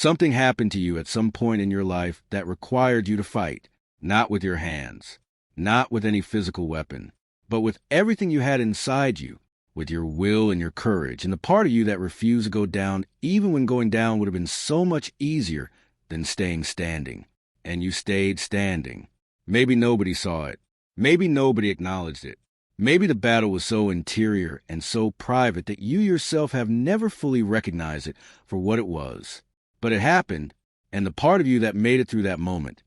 Something happened to you at some point in your life that required you to fight, not with your hands, not with any physical weapon, but with everything you had inside you, with your will and your courage, and the part of you that refused to go down even when going down would have been so much easier than staying standing. And you stayed standing. Maybe nobody saw it. Maybe nobody acknowledged it. Maybe the battle was so interior and so private that you yourself have never fully recognized it for what it was. But it happened, and the part of you that made it through that moment,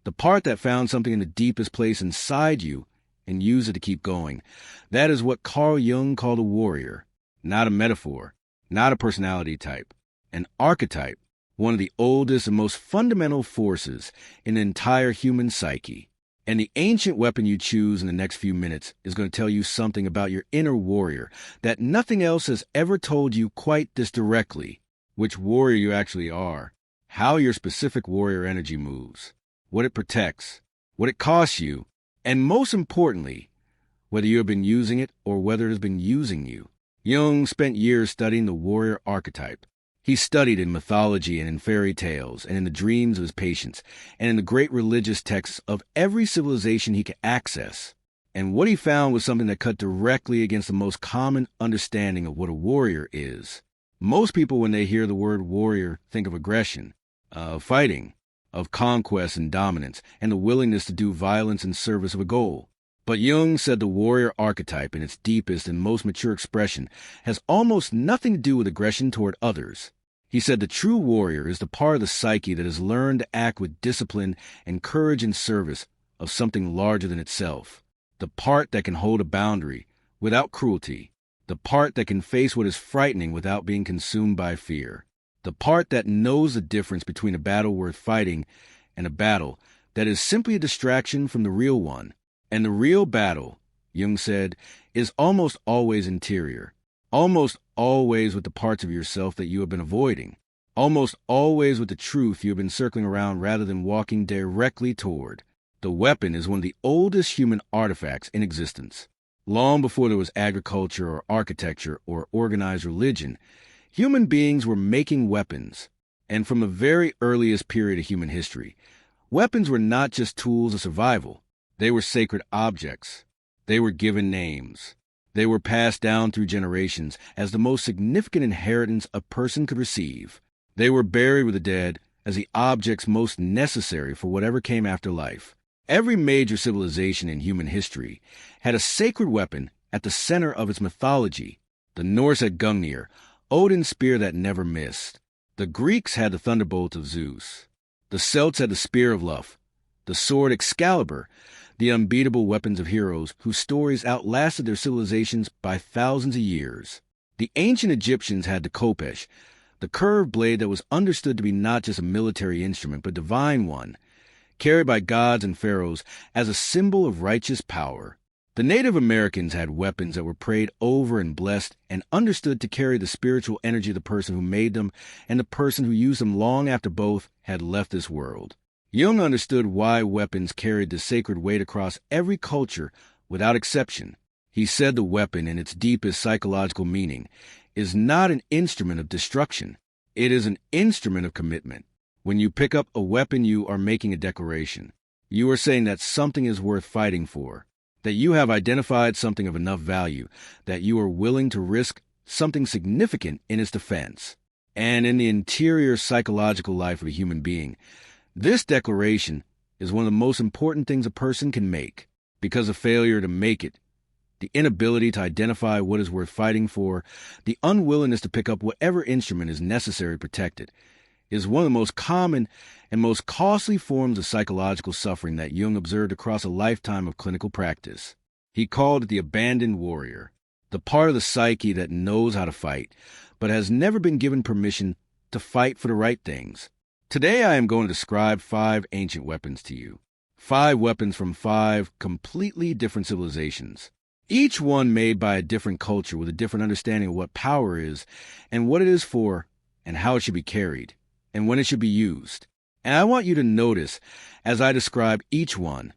the part that found something in the deepest place inside you and used it to keep going, that is what Carl Jung called a warrior, not a metaphor, not a personality type, an archetype, one of the oldest and most fundamental forces in the entire human psyche. And the ancient weapon you choose in the next few minutes is going to tell you something about your inner warrior that nothing else has ever told you quite this directly. Which warrior you actually are, how your specific warrior energy moves, what it protects, what it costs you, and most importantly, whether you have been using it or whether it has been using you. Jung spent years studying the warrior archetype. He studied in mythology and in fairy tales and in the dreams of his patients and in the great religious texts of every civilization he could access. And what he found was something that cut directly against the most common understanding of what a warrior is. Most people, when they hear the word warrior, think of aggression, of fighting, of conquest and dominance, and the willingness to do violence in service of a goal. But Jung said the warrior archetype, in its deepest and most mature expression, has almost nothing to do with aggression toward others. He said the true warrior is the part of the psyche that has learned to act with discipline and courage in service of something larger than itself, the part that can hold a boundary without cruelty, the part that can face what is frightening without being consumed by fear, the part that knows the difference between a battle worth fighting and a battle that is simply a distraction from the real one. And the real battle, Jung said, is almost always interior, almost always with the parts of yourself that you have been avoiding, almost always with the truth you have been circling around rather than walking directly toward. The weapon is one of the oldest human artifacts in existence. Long before there was agriculture or architecture or organized religion, human beings were making weapons. And from the very earliest period of human history, weapons were not just tools of survival. They were sacred objects. They were given names. They were passed down through generations as the most significant inheritance a person could receive. They were buried with the dead as the objects most necessary for whatever came after life. Every major civilization in human history had a sacred weapon at the center of its mythology. The Norse had Gungnir, Odin's spear that never missed. The Greeks had the thunderbolt of Zeus. The Celts had the spear of Lugh, the sword Excalibur, the unbeatable weapons of heroes whose stories outlasted their civilizations by thousands of years. The ancient Egyptians had the khopesh, the curved blade that was understood to be not just a military instrument but a divine one, carried by gods and pharaohs as a symbol of righteous power. The Native Americans had weapons that were prayed over and blessed and understood to carry the spiritual energy of the person who made them and the person who used them long after both had left this world. Jung understood why weapons carried the sacred weight across every culture without exception. He said the weapon, in its deepest psychological meaning, is not an instrument of destruction. It is an instrument of commitment. When you pick up a weapon, you are making a declaration. You are saying that something is worth fighting for, that you have identified something of enough value, that you are willing to risk something significant in its defense. And in the interior psychological life of a human being, this declaration is one of the most important things a person can make, because a failure to make it, the inability to identify what is worth fighting for, the unwillingness to pick up whatever instrument is necessary to protect it, is one of the most common and most costly forms of psychological suffering that Jung observed across a lifetime of clinical practice. He called it the abandoned warrior, the part of the psyche that knows how to fight, but has never been given permission to fight for the right things. Today I am going to describe 5 ancient weapons to you. 5 weapons from 5 completely different civilizations. Each one made by a different culture with a different understanding of what power is and what it is for and how it should be carried and when it should be used. And I want you to notice, as I describe each one,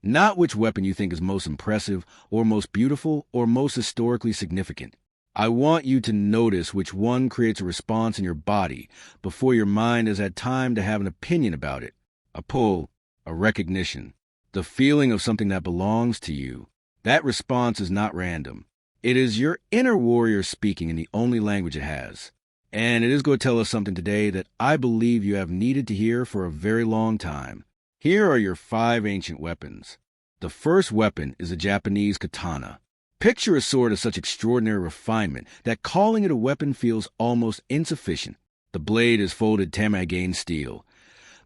not which weapon you think is most impressive or most beautiful or most historically significant. I want you to notice which one creates a response in your body before your mind has had time to have an opinion about it. A pull, a recognition, the feeling of something that belongs to you. That response is not random. It is your inner warrior speaking in the only language it has. And it is going to tell us something today that I believe you have needed to hear for a very long time. Here are your 5 ancient weapons. The first weapon is a Japanese katana. Picture a sword of such extraordinary refinement that calling it a weapon feels almost insufficient. The blade is folded tamagain steel,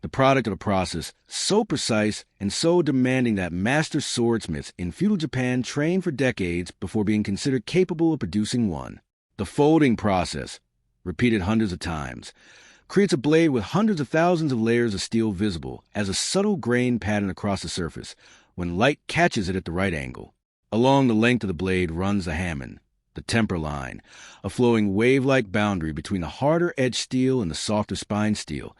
the product of a process so precise and so demanding that master swordsmiths in feudal Japan trained for decades before being considered capable of producing one. The folding process, repeated hundreds of times, creates a blade with hundreds of thousands of layers of steel visible as a subtle grain pattern across the surface when light catches it at the right angle. Along the length of the blade runs the hamon, the temper line, a flowing wave-like boundary between the harder edged steel and the softer spine steel,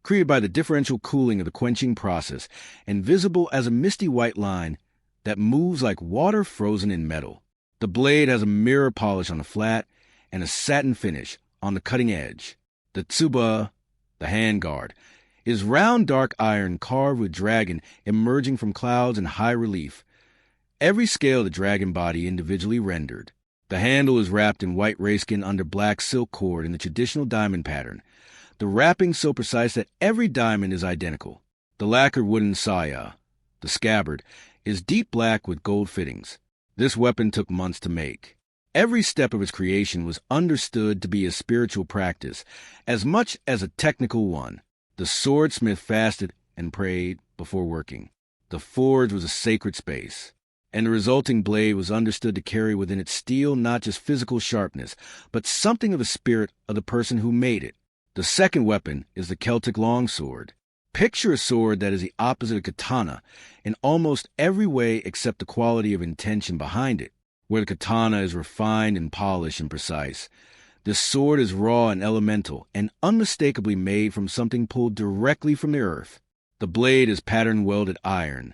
created by the differential cooling of the quenching process and visible as a misty white line that moves like water frozen in metal. The blade has a mirror polish on the flat and a satin finish on the cutting edge. The tsuba, the handguard, is round dark iron carved with dragon emerging from clouds in high relief. Every scale of the dragon body individually rendered. The handle is wrapped in white rayskin under black silk cord in the traditional diamond pattern, the wrapping so precise that every diamond is identical. The lacquered wooden saya, the scabbard, is deep black with gold fittings. This weapon took months to make. Every step of its creation was understood to be a spiritual practice, as much as a technical one. The swordsmith fasted and prayed before working. The forge was a sacred space, and the resulting blade was understood to carry within its steel not just physical sharpness, but something of the spirit of the person who made it. The second weapon is the Celtic longsword. Picture a sword that is the opposite of katana in almost every way except the quality of intention behind it. Where the katana is refined and polished and precise, the sword is raw and elemental and unmistakably made from something pulled directly from the earth. The blade is pattern-welded iron,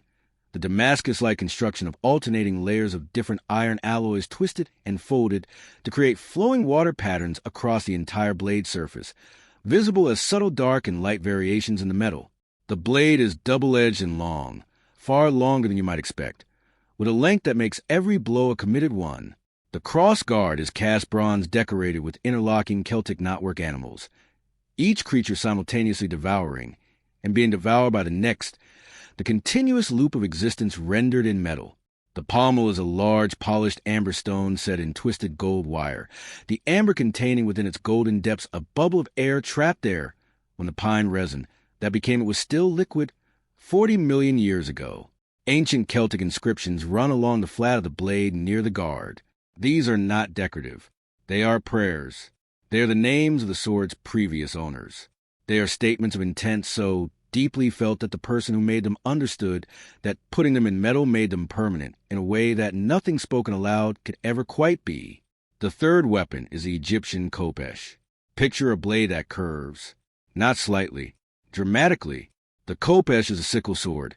the Damascus-like construction of alternating layers of different iron alloys twisted and folded to create flowing water patterns across the entire blade surface, visible as subtle dark and light variations in the metal. The blade is double-edged and long, far longer than you might expect, with a length that makes every blow a committed one. The cross guard is cast bronze decorated with interlocking Celtic knotwork animals, each creature simultaneously devouring, and being devoured by the next, the continuous loop of existence rendered in metal. The pommel is a large polished amber stone set in twisted gold wire, the amber containing within its golden depths a bubble of air trapped there when the pine resin that became it was still liquid 40 million years ago. Ancient Celtic inscriptions run along the flat of the blade near the guard. These are not decorative. They are prayers. They are the names of the sword's previous owners. They are statements of intent so deeply felt that the person who made them understood that putting them in metal made them permanent in a way that nothing spoken aloud could ever quite be. The third weapon is the Egyptian khopesh. Picture a blade that curves, not slightly, dramatically. The khopesh is a sickle sword,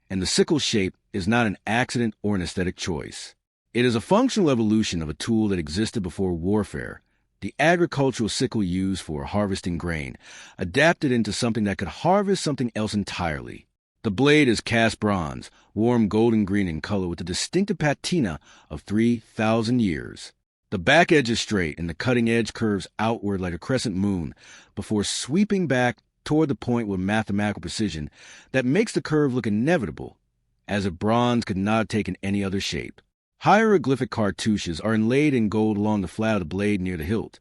and the sickle shape is not an accident or an aesthetic choice. It is a functional evolution of a tool that existed before warfare, the agricultural sickle used for harvesting grain, adapted into something that could harvest something else entirely. The blade is cast bronze, warm golden green in color with the distinctive patina of 3,000 years. The back edge is straight and the cutting edge curves outward like a crescent moon before sweeping back toward the point with mathematical precision that makes the curve look inevitable, as if bronze could not have taken any other shape. Hieroglyphic cartouches are inlaid in gold along the flat of the blade near the hilt.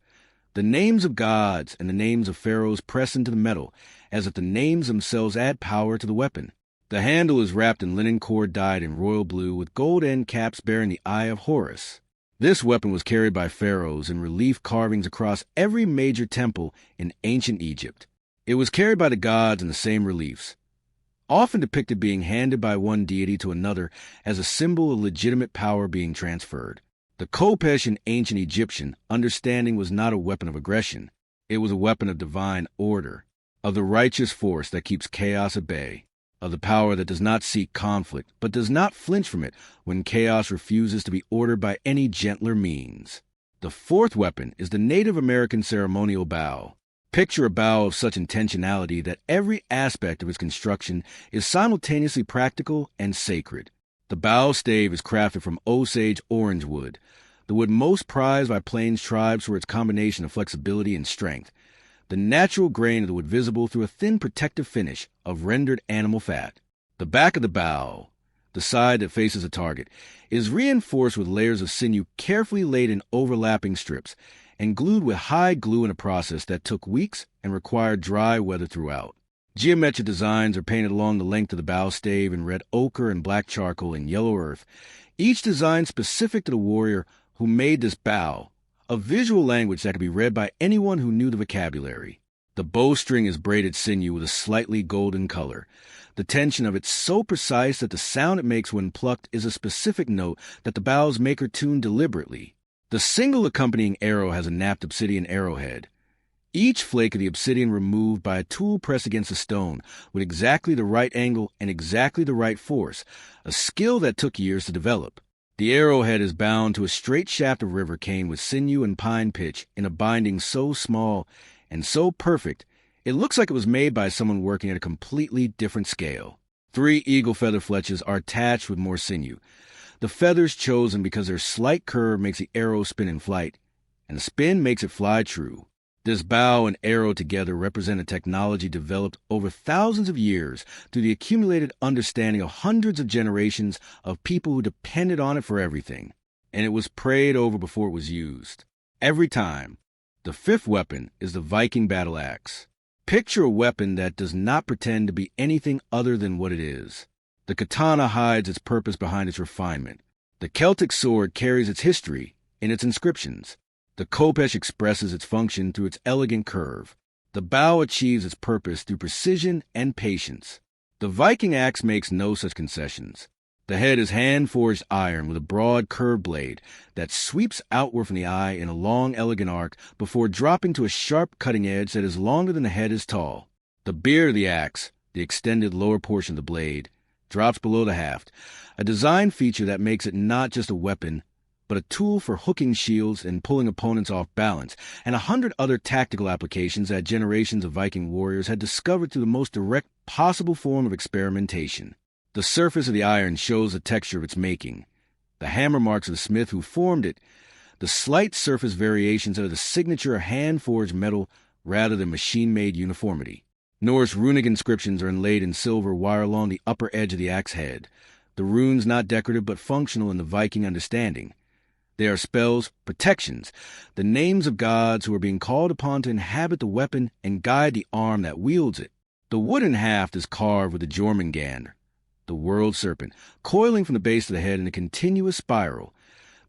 The names of gods and the names of pharaohs press into the metal, as if the names themselves add power to the weapon. The handle is wrapped in linen cord dyed in royal blue with gold end caps bearing the eye of Horus. This weapon was carried by pharaohs in relief carvings across every major temple in ancient Egypt. It was carried by the gods in the same reliefs, often depicted being handed by one deity to another as a symbol of legitimate power being transferred. The khopesh in ancient Egyptian understanding was not a weapon of aggression. It was a weapon of divine order, of the righteous force that keeps chaos at bay, of the power that does not seek conflict but does not flinch from it when chaos refuses to be ordered by any gentler means. The fourth weapon is the Native American ceremonial bow. Picture a bow of such intentionality that every aspect of its construction is simultaneously practical and sacred. The bow stave is crafted from Osage orange wood, the wood most prized by Plains tribes for its combination of flexibility and strength. The natural grain of the wood visible through a thin protective finish of rendered animal fat. The back of the bow, the side that faces a target, is reinforced with layers of sinew carefully laid in overlapping strips and glued with high glue in a process that took weeks and required dry weather throughout. Geometric designs are painted along the length of the bow stave in red ochre and black charcoal and yellow earth, each design specific to the warrior who made this bow, a visual language that could be read by anyone who knew the vocabulary. The bowstring is braided sinew with a slightly golden color. The tension of it so precise that the sound it makes when plucked is a specific note that the bow's maker tuned deliberately. The single accompanying arrow has a napped obsidian arrowhead. Each flake of the obsidian removed by a tool pressed against a stone with exactly the right angle and exactly the right force, a skill that took years to develop. The arrowhead is bound to a straight shaft of river cane with sinew and pine pitch in a binding so small and so perfect, it looks like it was made by someone working at a completely different scale. 3 eagle feather fletches are attached with more sinew. The feathers chosen because their slight curve makes the arrow spin in flight, and the spin makes it fly true. This bow and arrow together represent a technology developed over thousands of years through the accumulated understanding of hundreds of generations of people who depended on it for everything, and it was prayed over before it was used. Every time. The fifth weapon is the Viking battle axe. Picture a weapon that does not pretend to be anything other than what it is. The katana hides its purpose behind its refinement. The Celtic sword carries its history in its inscriptions. The khopesh expresses its function through its elegant curve. The bow achieves its purpose through precision and patience. The Viking axe makes no such concessions. The head is hand-forged iron with a broad curved blade that sweeps outward from the eye in a long, elegant arc before dropping to a sharp cutting edge that is longer than the head is tall. The beard of the axe, the extended lower portion of the blade, drops below the haft, a design feature that makes it not just a weapon, but a tool for hooking shields and pulling opponents off balance, and 100 other tactical applications that generations of Viking warriors had discovered through the most direct possible form of experimentation. The surface of the iron shows the texture of its making, the hammer marks of the smith who formed it, the slight surface variations are the signature of hand-forged metal rather than machine-made uniformity. Norse runic inscriptions are inlaid in silver wire along the upper edge of the axe head, the runes not decorative but functional in the Viking understanding. They are spells, protections, the names of gods who are being called upon to inhabit the weapon and guide the arm that wields it. The wooden haft is carved with the Jormungand, the world serpent, coiling from the base of the head in a continuous spiral,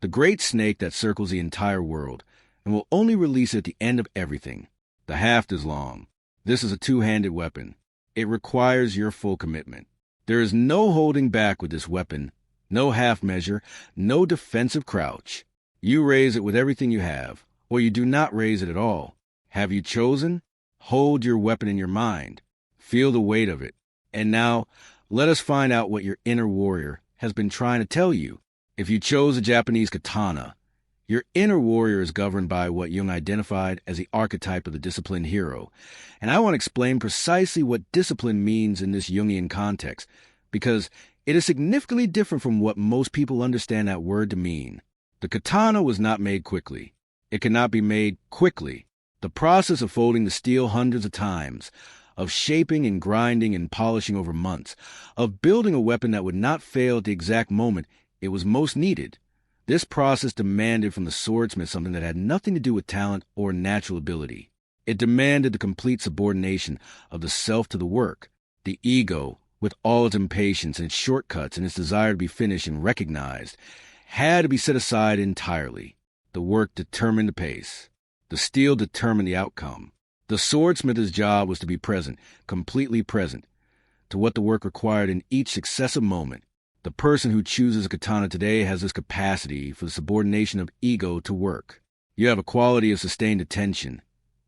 the great snake that circles the entire world, and will only release at the end of everything. The haft is long. This is a two-handed weapon. It requires your full commitment. There is no holding back with this weapon, no half measure, no defensive crouch. You raise it with everything you have, or you do not raise it at all. Have you chosen? Hold your weapon in your mind. Feel the weight of it. And now, let us find out what your inner warrior has been trying to tell you. If you chose a Japanese katana, your inner warrior is governed by what Jung identified as the archetype of the disciplined hero. And I want to explain precisely what discipline means in this Jungian context, because it is significantly different from what most people understand that word to mean. The katana was not made quickly. It cannot be made quickly. The process of folding the steel hundreds of times, of shaping and grinding and polishing over months, of building a weapon that would not fail at the exact moment it was most needed. This process demanded from the swordsmith something that had nothing to do with talent or natural ability. It demanded the complete subordination of the self to the work. The ego, with all its impatience and its shortcuts and its desire to be finished and recognized, had to be set aside entirely. The work determined the pace. The steel determined the outcome. The swordsmith's job was to be present, completely present, to what the work required in each successive moment. The person who chooses a katana today has this capacity for the subordination of ego to work. You have a quality of sustained attention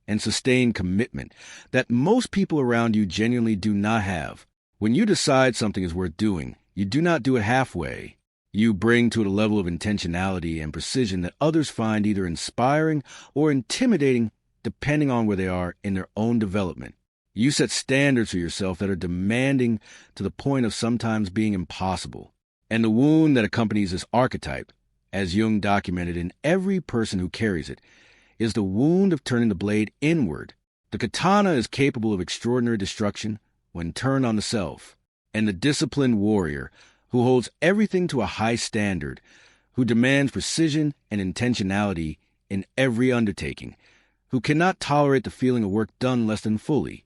and sustained commitment that most people around you genuinely do not have. When you decide something is worth doing, you do not do it halfway. You bring to it a level of intentionality and precision that others find either inspiring or intimidating depending on where they are in their own development. You set standards for yourself that are demanding to the point of sometimes being impossible. And the wound that accompanies this archetype, as Jung documented in every person who carries it, is the wound of turning the blade inward. The katana is capable of extraordinary destruction when turned on the self, and the disciplined warrior, who holds everything to a high standard, who demands precision and intentionality in every undertaking, who cannot tolerate the feeling of work done less than fully.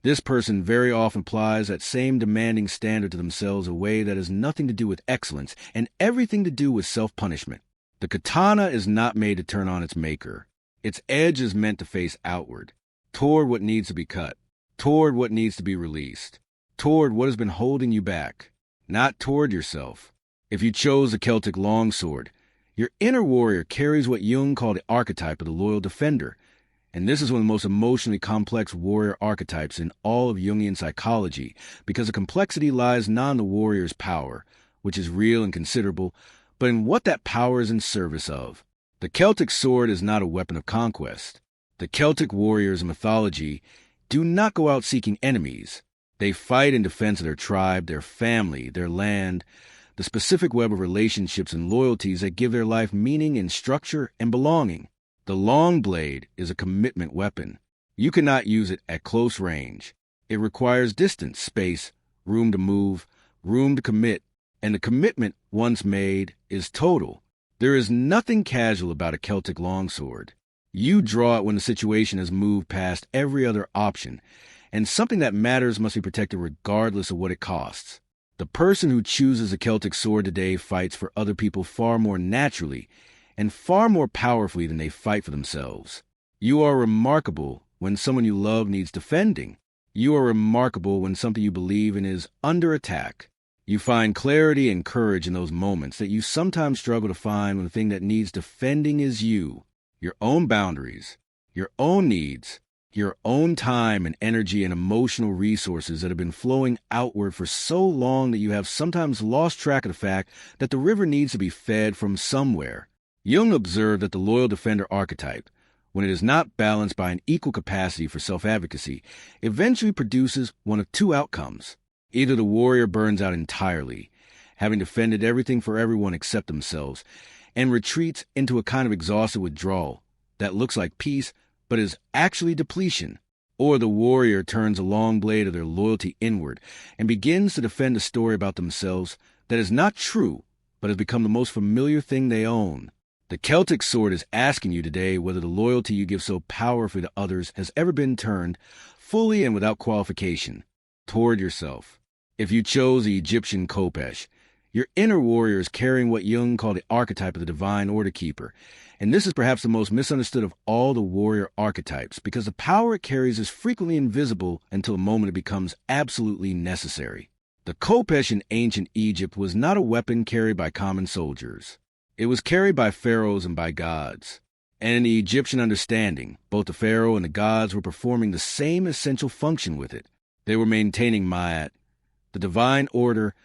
This person very often applies that same demanding standard to themselves in a way that has nothing to do with excellence and everything to do with self-punishment. The katana is not made to turn on its maker. Its edge is meant to face outward, toward what needs to be cut, toward what needs to be released, toward what has been holding you back, not toward yourself. If you chose the Celtic longsword, your inner warrior carries what Jung called the archetype of the loyal defender, and this is one of the most emotionally complex warrior archetypes in all of Jungian psychology, because the complexity lies not in the warrior's power, which is real and considerable, but in what that power is in service of. The Celtic sword is not a weapon of conquest. The Celtic warriors in mythology do not go out seeking enemies. They fight in defense of their tribe, their family, their land, the specific web of relationships and loyalties that give their life meaning and structure and belonging. The long blade is a commitment weapon. You cannot use it at close range. It requires distance, space, room to move, room to commit, and the commitment, once made, is total. There is nothing casual about a Celtic longsword. You draw it when the situation has moved past every other option, and something that matters must be protected regardless of what it costs. The person who chooses a Celtic sword today fights for other people far more naturally and far more powerfully than they fight for themselves. You are remarkable when someone you love needs defending. You are remarkable when something you believe in is under attack. You find clarity and courage in those moments that you sometimes struggle to find when the thing that needs defending is you, your own boundaries, your own needs, your own time and energy and emotional resources that have been flowing outward for so long that you have sometimes lost track of the fact that the river needs to be fed from somewhere. Jung observed that the loyal defender archetype, when it is not balanced by an equal capacity for self-advocacy, eventually produces one of two outcomes. Either the warrior burns out entirely, having defended everything for everyone except themselves, and retreats into a kind of exhausted withdrawal that looks like peace but is actually depletion, or the warrior turns the long blade of their loyalty inward and begins to defend a story about themselves that is not true but has become the most familiar thing they own. The Celtic sword is asking you today whether the loyalty you give so powerfully to others has ever been turned, fully and without qualification, toward yourself. If you chose the Egyptian Khopesh, your inner warrior is carrying what Jung called the archetype of the divine order keeper, and this is perhaps the most misunderstood of all the warrior archetypes because the power it carries is frequently invisible until the moment it becomes absolutely necessary. The Khopesh in ancient Egypt was not a weapon carried by common soldiers. It was carried by pharaohs and by gods. And in the Egyptian understanding, both the pharaoh and the gods were performing the same essential function with it. They were maintaining Ma'at, the divine order,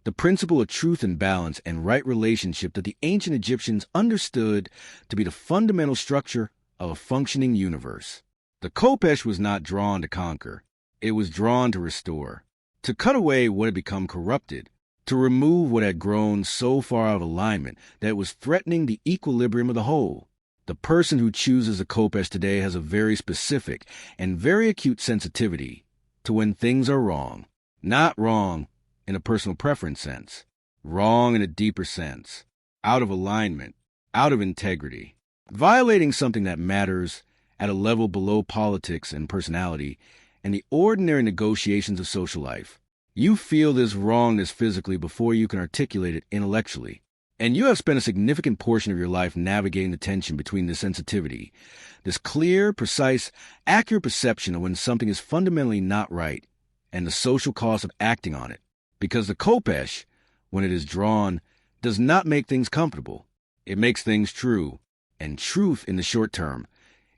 the principle of truth and balance and right relationship that the ancient Egyptians understood to be the fundamental structure of a functioning universe. The Khopesh was not drawn to conquer. It was drawn to restore, to cut away what had become corrupted, to remove what had grown so far out of alignment that it was threatening the equilibrium of the whole. The person who chooses a Khopesh today has a very specific and very acute sensitivity to when things are wrong. Not wrong in a personal preference sense, wrong in a deeper sense, out of alignment, out of integrity, violating something that matters at a level below politics and personality and the ordinary negotiations of social life. You feel this wrongness physically before you can articulate it intellectually. And you have spent a significant portion of your life navigating the tension between this sensitivity, this clear, precise, accurate perception of when something is fundamentally not right, and the social cost of acting on it. Because the Khopesh, when it is drawn, does not make things comfortable. It makes things true, and truth in the short term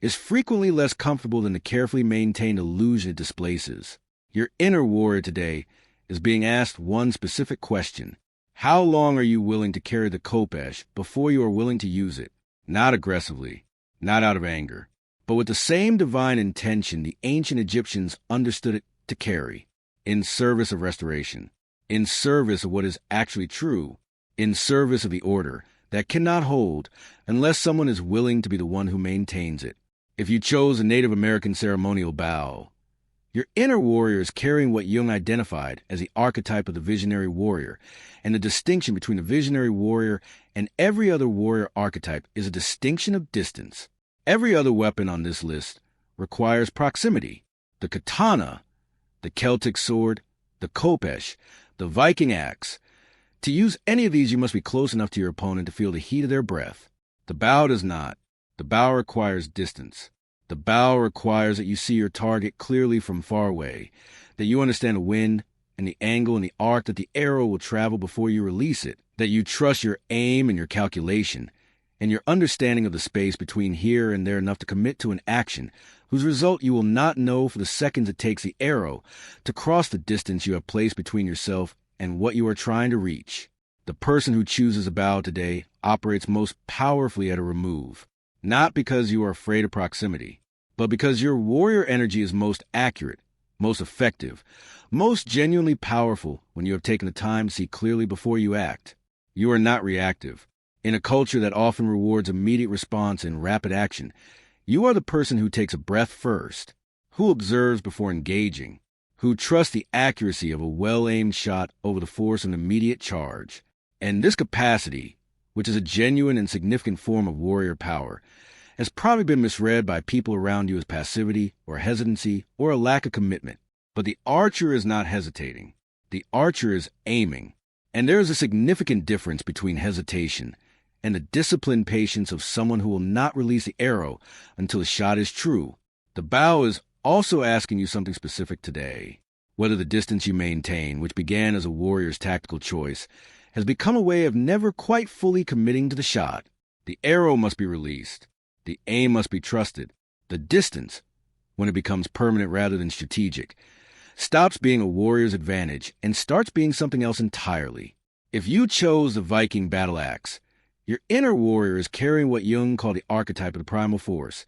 is frequently less comfortable than the carefully maintained illusion it displaces. Your inner warrior today is being asked one specific question. How long are you willing to carry the khopesh before you are willing to use it? Not aggressively, not out of anger, but with the same divine intention the ancient Egyptians understood it to carry, in service of restoration, in service of what is actually true, in service of the order that cannot hold unless someone is willing to be the one who maintains it. If you chose a Native American ceremonial bow, your inner warrior is carrying what Jung identified as the archetype of the visionary warrior, and the distinction between the visionary warrior and every other warrior archetype is a distinction of distance. Every other weapon on this list requires proximity. The katana, the Celtic sword, the khopesh, the Viking axe. To use any of these, you must be close enough to your opponent to feel the heat of their breath. The bow does not. The bow requires distance. The bow requires that you see your target clearly from far away, that you understand the wind and the angle and the arc that the arrow will travel before you release it, that you trust your aim and your calculation, and your understanding of the space between here and there enough to commit to an action whose result you will not know for the seconds it takes the arrow to cross the distance you have placed between yourself and what you are trying to reach. The person who chooses a bow today operates most powerfully at a remove, not because you are afraid of proximity, but because your warrior energy is most accurate, most effective, most genuinely powerful when you have taken the time to see clearly before you act. You are not reactive. In a culture that often rewards immediate response and rapid action, you are the person who takes a breath first, who observes before engaging, who trusts the accuracy of a well-aimed shot over the force of an immediate charge. And this capacity, which is a genuine and significant form of warrior power, has probably been misread by people around you as passivity or hesitancy or a lack of commitment. But the archer is not hesitating. The archer is aiming. And there is a significant difference between hesitation and the disciplined patience of someone who will not release the arrow until the shot is true. The bow is also asking you something specific today. Whether the distance you maintain, which began as a warrior's tactical choice, has become a way of never quite fully committing to the shot. The arrow must be released. The aim must be trusted. The distance, when it becomes permanent rather than strategic, stops being a warrior's advantage and starts being something else entirely. If you chose the Viking battle axe, your inner warrior is carrying what Jung called the archetype of the primal force.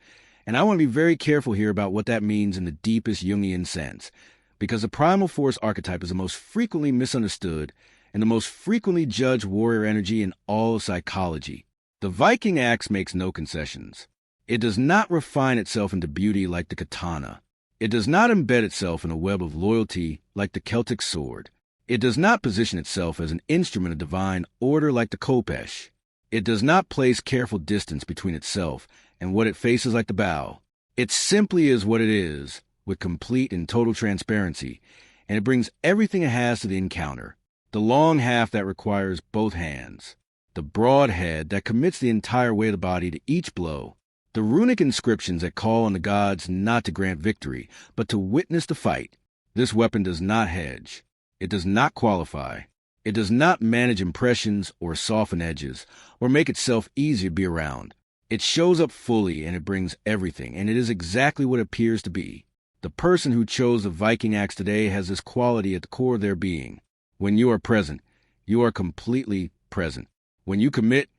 And I want to be very careful here about what that means in the deepest Jungian sense, because the primal force archetype is the most frequently misunderstood and the most frequently judged warrior energy in all of psychology. The Viking axe makes no concessions. It does not refine itself into beauty like the katana. It does not embed itself in a web of loyalty like the Celtic sword. It does not position itself as an instrument of divine order like the khopesh. It does not place careful distance between itself and what it faces like the bow. It simply is what it is, with complete and total transparency, and it brings everything it has to the encounter. The long half that requires both hands. The broad head that commits the entire weight of the body to each blow. The runic inscriptions that call on the gods not to grant victory, but to witness the fight. This weapon does not hedge. It does not qualify. It does not manage impressions or soften edges, or make itself easier to be around. It shows up fully and it brings everything, and it is exactly what it appears to be. The person who chose the Viking axe today has this quality at the core of their being. When you are present, you are completely present. When you commit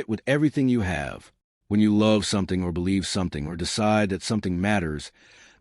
with everything you have. When you love something or believe something or decide that something matters,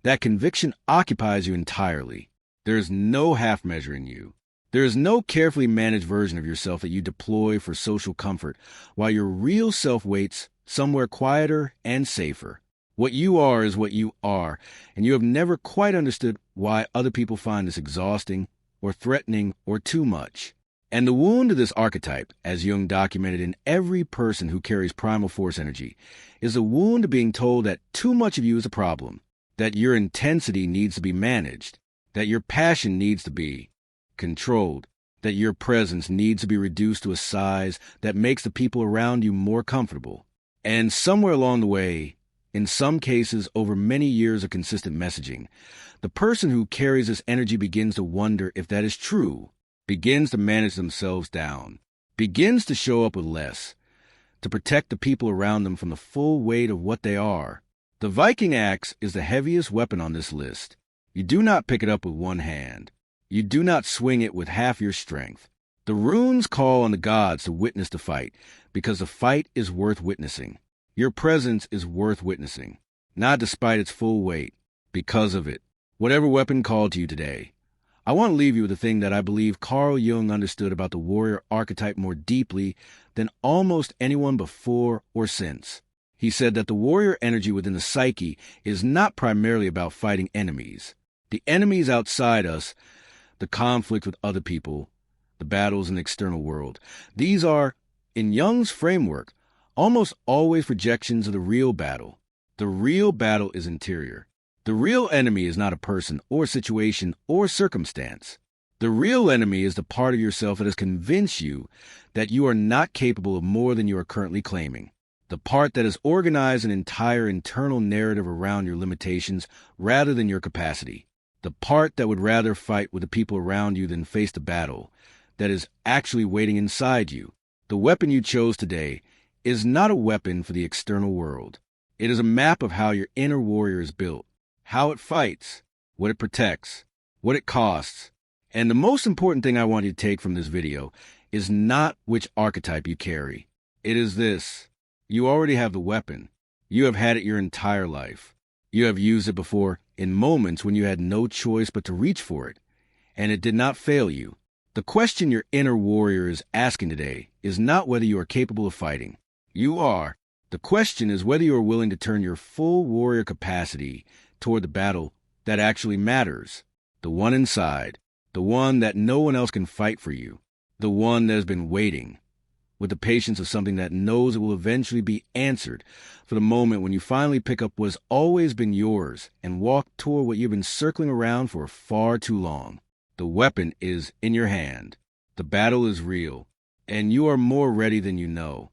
that conviction occupies you entirely. There is no half measure in you. There is no carefully managed version of yourself that you deploy for social comfort, while your real self waits somewhere quieter and safer. What you are is what you are, and you have never quite understood why other people find this exhausting or threatening or too much. And the wound of this archetype, as Jung documented in every person who carries primal force energy, is the wound of being told that too much of you is a problem, that your intensity needs to be managed, that your passion needs to be controlled, that your presence needs to be reduced to a size that makes the people around you more comfortable. And somewhere along the way, in some cases over many years of consistent messaging, the person who carries this energy begins to wonder if that is true, begins to manage themselves down, begins to show up with less, to protect the people around them from the full weight of what they are. The Viking axe is the heaviest weapon on this list. You do not pick it up with one hand. You do not swing it with half your strength. The runes call on the gods to witness the fight, because the fight is worth witnessing. Your presence is worth witnessing, not despite its full weight, because of it. Whatever weapon called to you today, I want to leave you with the thing that I believe Carl Jung understood about the warrior archetype more deeply than almost anyone before or since. He said that the warrior energy within the psyche is not primarily about fighting enemies. The enemies outside us, the conflict with other people, the battles in the external world, these are, in Jung's framework, almost always projections of the real battle. The real battle is interior. The real enemy is not a person or situation or circumstance. The real enemy is the part of yourself that has convinced you that you are not capable of more than you are currently claiming. The part that has organized an entire internal narrative around your limitations rather than your capacity. The part that would rather fight with the people around you than face the battle that is actually waiting inside you. The weapon you chose today is not a weapon for the external world. It is a map of how your inner warrior is built, how it fights, what it protects, what it costs. And the most important thing I want you to take from this video is not which archetype you carry. It is this. You already have the weapon. You have had it your entire life. You have used it before in moments when you had no choice but to reach for it, and it did not fail you. The question your inner warrior is asking today is not whether you are capable of fighting. You are. The question is whether you are willing to turn your full warrior capacity toward the battle that actually matters, the one inside, the one that no one else can fight for you, the one that has been waiting, with the patience of something that knows it will eventually be answered, for the moment when you finally pick up what has always been yours and walk toward what you've been circling around for far too long. The weapon is in your hand. The battle is real, and you are more ready than you know.